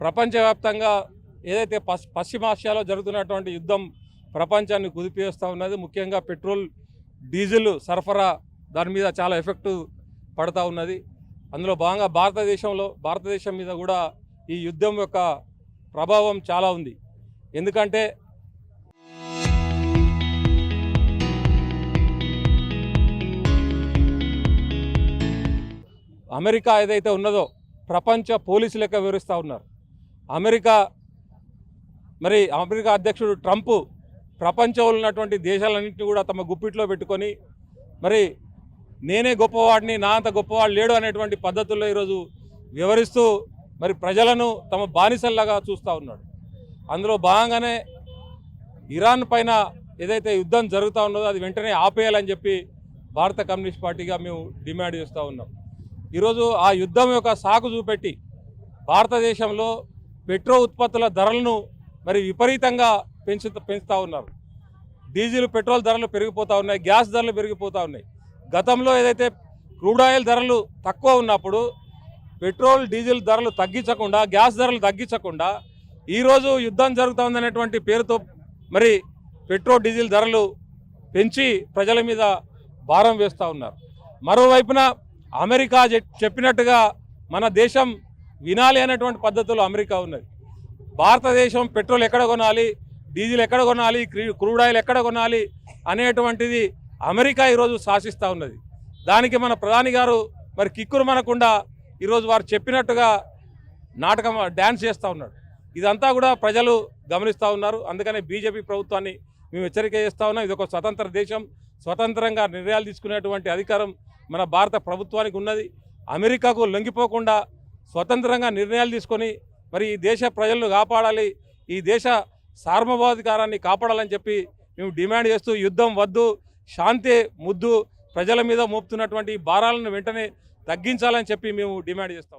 ప్రపంచవ్యాప్తంగా ఏదైతే పశ్చిమాసియాలో జరుగుతున్నటువంటి యుద్ధం ప్రపంచాన్ని కుదిపేస్తూ ఉన్నది. ముఖ్యంగా పెట్రోల్ డీజిల్ సరఫరా దాని మీద చాలా ఎఫెక్ట్ పడుతూ ఉన్నది. అందులో భాగంగా భారతదేశం మీద కూడా ఈ యుద్ధం యొక్క ప్రభావం చాలా ఉంది. ఎందుకంటే అమెరికా ఏదైతే ఉన్నదో ప్రపంచ పోలీసు లెక్క వివరిస్తూ ఉన్నారు. అమెరికా అధ్యక్షుడు ట్రంప్ ప్రపంచంలో ఉన్నటువంటి దేశాలన్నింటినీ కూడా తమ గుప్పిట్లో పెట్టుకొని నేనే గొప్పవాడిని, నా అంత గొప్పవాడు లేడు అనేటువంటి పద్ధతుల్లో ఈరోజు వివరిస్తూ ప్రజలను తమ బానిసల్లాగా చూస్తూ ఉన్నాడు. అందులో భాగంగానే ఇరాన్ పైన ఏదైతే యుద్ధం జరుగుతూ ఉన్నదో అది వెంటనే ఆపేయాలని చెప్పి భారత కమ్యూనిస్ట్ పార్టీగా మేము డిమాండ్ చేస్తూ ఉన్నాం. ఈరోజు ఆ యుద్ధం యొక్క సాకు చూపెట్టి భారతదేశంలో పెట్రోల్ ఉత్పత్తుల ధరలను విపరీతంగా పెంచుతూ ఉన్నారు. డీజిల్ పెట్రోల్ ధరలు పెరిగిపోతూ ఉన్నాయి, గ్యాస్ ధరలు పెరిగిపోతూ ఉన్నాయి. గతంలో ఏదైతే క్రూడ్ ఆయిల్ ధరలు తక్కువ ఉన్నప్పుడు పెట్రోల్ డీజిల్ ధరలు తగ్గించకుండా, గ్యాస్ ధరలు తగ్గించకుండా ఈరోజు యుద్ధం జరుగుతుందనేటువంటి పేరుతో పెట్రోల్ డీజిల్ ధరలు పెంచి ప్రజల మీద భారం వేస్తూ ఉన్నారు. మరోవైపున అమెరికా చెప్పినట్టుగా మన దేశం వినాలి అనేటువంటి పద్ధతిలో అమెరికా ఉన్నది. భారతదేశం పెట్రోల్ ఎక్కడ కొనాలి, డీజిల్ ఎక్కడ కొనాలి, క్రూడ్ ఆయిల్ ఎక్కడ కొనాలి అనేటువంటిది అమెరికా ఈరోజు శాసిస్తూ ఉన్నది. దానికి మన ప్రధాని గారు కిక్కురు మనకుండా ఈరోజు వారు చెప్పినట్టుగా డ్యాన్స్ చేస్తూ ఉన్నాడు. ఇదంతా కూడా ప్రజలు గమనిస్తూ ఉన్నారు. అందుకనే బీజేపీ ప్రభుత్వాన్ని మేము హెచ్చరిక చేస్తూ ఉన్నాం. ఇది ఒక స్వతంత్ర దేశం, స్వతంత్రంగా నిర్ణయాలు తీసుకునేటువంటి అధికారం మన భారత ప్రభుత్వానికి ఉన్నది. అమెరికాకు లొంగిపోకుండా స్వతంత్రంగా నిర్ణయాలు తీసుకొని ఈ దేశ ప్రజలను కాపాడాలి, ఈ దేశ సార్వభౌమాధికారాన్ని కాపాడాలని చెప్పి మేము డిమాండ్ చేస్తూ యుద్ధం వద్దు, శాంతి ముద్దు, ప్రజల మీద మోపుతున్నటువంటి భారాలను వెంటనే తగ్గించాలని చెప్పి మేము డిమాండ్ చేస్తాం.